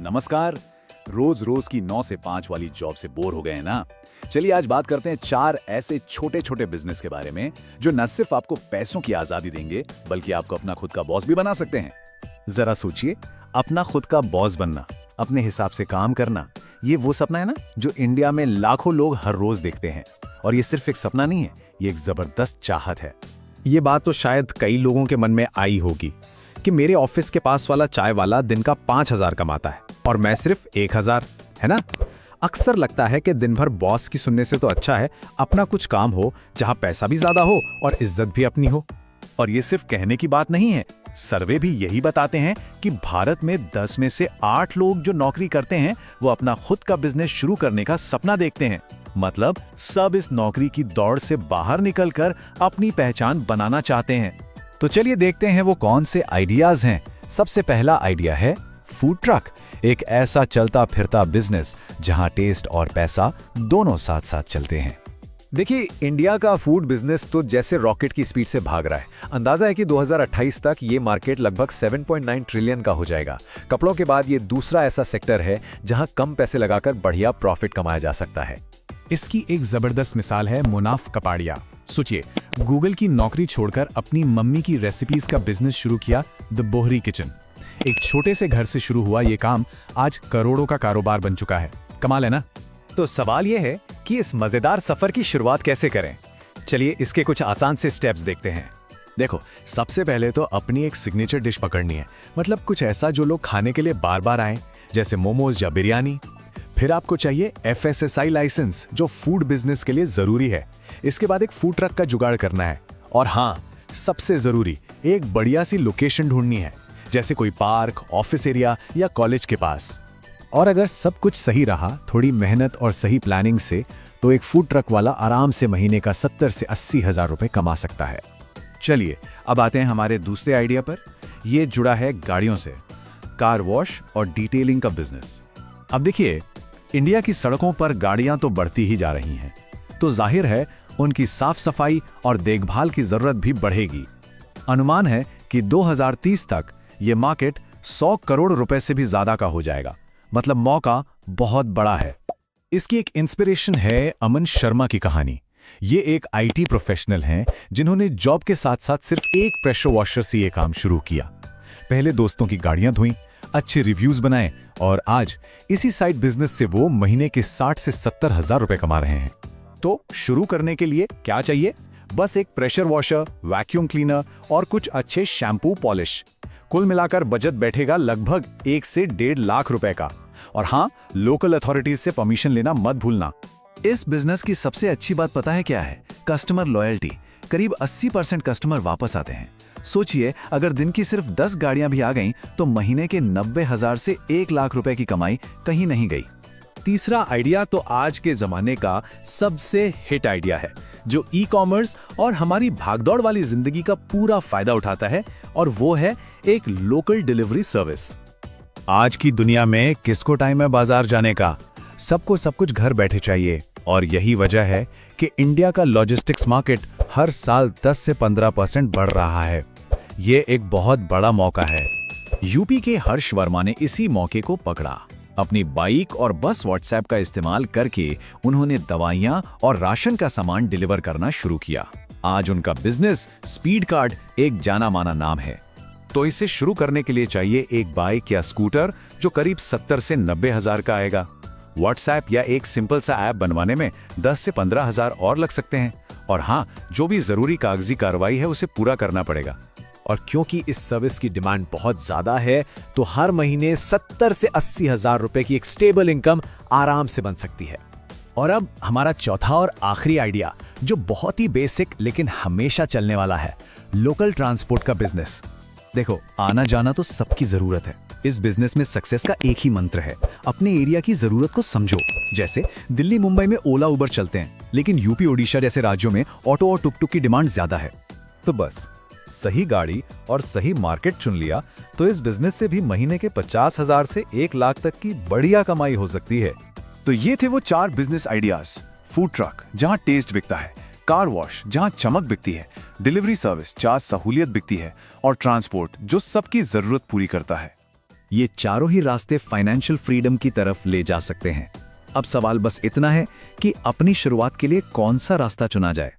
नमस्कार। रोज रोज की 9 से 5 वाली जॉब से बोर हो गए हैं ना? चलिए आज बात करते हैं 4 ऐसे छोटे छोटे बिजनेस के बारे में जो न सिर्फ आपको पैसों की आजादी देंगे बल्कि आपको अपना खुद का बॉस भी बना सकते हैं। जरा सोचिए, अपना खुद का बॉस बनना, अपने हिसाब से काम करना, ये वो सपना है ना जो इंडिया में लाखों लोग हर रोज देखते हैं। और ये सिर्फ एक सपना नहीं है, ये एक जबरदस्त चाहत है। ये बात तो शायद कई लोगों के मन में आई होगी कि मेरे ऑफिस के पास वाला चाय वाला दिन का 5,000 कमाता है और मैं सिर्फ 1,000, है ना? अक्सर लगता है कि दिन भर बॉस की सुनने से तो अच्छा है अपना कुछ काम हो जहां पैसा भी ज्यादा हो और इज्जत भी अपनी हो। और ये सिर्फ कहने की बात नहीं है, सर्वे भी यही बताते हैं कि भारत में 10 में से 8 लोग जो नौकरी करते हैं वो अपना खुद का बिजनेस शुरू करने का सपना देखते हैं। मतलब सब इस नौकरी की दौड़ से बाहर निकलकर अपनी पहचान बनाना चाहते हैं। तो चलिए देखते हैं वो कौन से आइडियाज हैं। सबसे पहला आइडिया है फूड ट्रक, एक ऐसा चलता फिरता बिजनेस जहां टेस्ट और पैसा दोनों साथ साथ चलते हैं। देखिए, इंडिया का फूड बिजनेस तो जैसे रॉकेट की स्पीड से भाग रहा है। अंदाजा है कि 2028 तक ये मार्केट लगभग 7.9 ट्रिलियन का हो जाएगा। कपड़ों के बाद ये दूसरा ऐसा सेक्टर है जहां कम पैसे लगाकर बढ़िया प्रॉफिट कमाया जा सकता है। इसकी एक जबरदस्त मिसाल है मुनाफ कपाड़िया। सोचिए, गूगल की नौकरी छोड़कर अपनी मम्मी की रेसिपीज का बिजनेस शुरू किया, द बोहरी किचन। एक छोटे से घर से शुरू हुआ ये काम आज करोड़ों का कारोबार बन चुका है। कमाल है ना? तो सवाल यह है कि इस मजेदार सफर की शुरुआत कैसे करें। चलिए इसके कुछ आसान से स्टेप्स देखते हैं। देखो, सबसे पहले तो अपनी एक सिग्नेचर डिश पकड़नी है, मतलब कुछ ऐसा जो लोग खाने के लिए बार बार आए, जैसे मोमोज या बिरयानी। फिर आपको चाहिए FSSAI लाइसेंस, जो फूड बिजनेस के लिए जरूरी है। इसके बाद एक फूड ट्रक का जुगाड़ करना है और हाँ, सबसे जरूरी एक बढ़िया सी लोकेशन ढूंढनी है, जैसे कोई पार्क, ऑफिस एरिया या कॉलेज के पास। और अगर सब कुछ सही रहा, थोड़ी मेहनत और सही प्लानिंग से, तो एक फूड ट्रक वाला आराम से महीने का 70 से 80 हजार रुपए कमा सकता है। चलिए अब आते हैं हमारे दूसरे आइडिया पर। यह जुड़ा है गाड़ियों से, कार वॉश और डिटेलिंग का बिजनेस। अब देखिए, इंडिया की सड़कों पर गाड़ियां तो बढ़ती ही जा रही हैं, तो जाहिर है उनकी साफ सफाई और देखभाल की जरूरत भी बढ़ेगी। अनुमान है कि 2030 तक ये मार्केट 100 करोड़ रुपए से भी ज्यादा का हो जाएगा। मतलब मौका बहुत बड़ा है। इसकी एक इंस्पिरेशन है अमन शर्मा की कहानी। ये एक IT प्रोफेशनल हैं जिन्होंने जॉब के साथ साथ सिर्फ एक प्रेशर वॉशर से ये काम शुरू किया। पहले दोस्तों की गाड़ियां धोई, अच्छे रिव्यूज बनाए और आज इसी साइड बिजनेस से वो महीने के 60 से 70 हजार रुपए कमा रहे हैं। तो शुरू करने के लिए क्या चाहिए? बस एक प्रेशर वॉशर, वैक्यूम क्लीनर और कुछ अच्छे शैम्पू पॉलिश। कुल मिलाकर बजट बैठेगा लगभग 1 से 1.5 लाख रुपए का। और हाँ, लोकल अथॉरिटीज से परमिशन लेना मत भूलना। इस बिजनेस की सबसे अच्छी बात पता है क्या है? Customer loyalty. करीब 80% कस्टमर वापस आते हैं। सोचिए, अगर दिन की सिर्फ 10 गाड़ियां भी आ गईं, तो महीने के 90,000 से 1 लाख रुपए की कमाई कहीं नहीं गई। तीसरा आइडिया तो आज के जमाने का सबसे हिट आइडिया है, जो ई-कॉमर्स और हमारी भागदौड़ वाली जिंदगी का पूरा फायदा उठाता है, और वो है एक लोकल डिलीवरी सर्विस। आज की दुनिया में किसको टाइम है बाजार जाने का? सबको सब कुछ घर बैठे चाहिए, और यही वजह है कि इंडिया का लॉजिस्टिक्स मार्केट हर साल 10 से 15% बढ़ रहा है। ये एक बहुत बड़ा मौका है। यूपी के हर्ष वर्मा ने इसी मौके को पकड़ा। अपनी बाइक और बस व्हाट्सएप का इस्तेमाल करके उन्होंने दवाइयां और राशन का सामान डिलीवर करना शुरू किया। आज उनका बिजनेस स्पीड कार्ड एक जाना माना नाम है। तो इसे शुरू करने के लिए चाहिए एक बाइक या स्कूटर जो करीब 70 से 90 हजार का आएगा। व्हाट्सएप या एक सिंपल सा ऐप बनवाने में 10 से 15 हजार और लग सकते हैं। और हाँ, जो भी जरूरी कागजी कार्रवाई है उसे पूरा करना पड़ेगा। और क्योंकि इस सर्विस की डिमांड बहुत ज्यादा है, तो हर महीने 70 से 80 हजार रुपए की एक स्टेबल इनकम आराम से बन सकती है। और अब हमारा चौथा और आखिरी आइडिया, जो बहुत ही बेसिक लेकिन हमेशा चलने वाला है, लोकल ट्रांसपोर्ट का बिजनेस। देखो, आना जाना तो सबकी जरूरत है। इस बिजनेस में सक्सेस का एक ही मंत्र है, अपने एरिया की जरूरत को समझो। जैसे दिल्ली मुंबई में ओला उबर चलते हैं, लेकिन यूपी ओडिशा जैसे राज्यों में ऑटो और टुक-टुक की डिमांड ज्यादा है। तो बस सही गाड़ी और सही मार्केट चुन लिया तो इस बिजनेस से भी महीने के 50,000 से 1 लाख तक की बढ़िया कमाई हो सकती है। तो ये थे वो 4 बिजनेस आइडियाज। फूड ट्रक जहां टेस्ट बिकता है, कार वॉश जहां चमक बिकती है, डिलीवरी सर्विस जहां सहूलियत बिकती है, और ट्रांसपोर्ट जो सबकी जरूरत पूरी करता है। ये चारों ही रास्ते फाइनेंशियल फ्रीडम की तरफ ले जा सकते हैं। अब सवाल बस इतना है कि अपनी शुरुआत के लिए कौन सा रास्ता चुना जाए।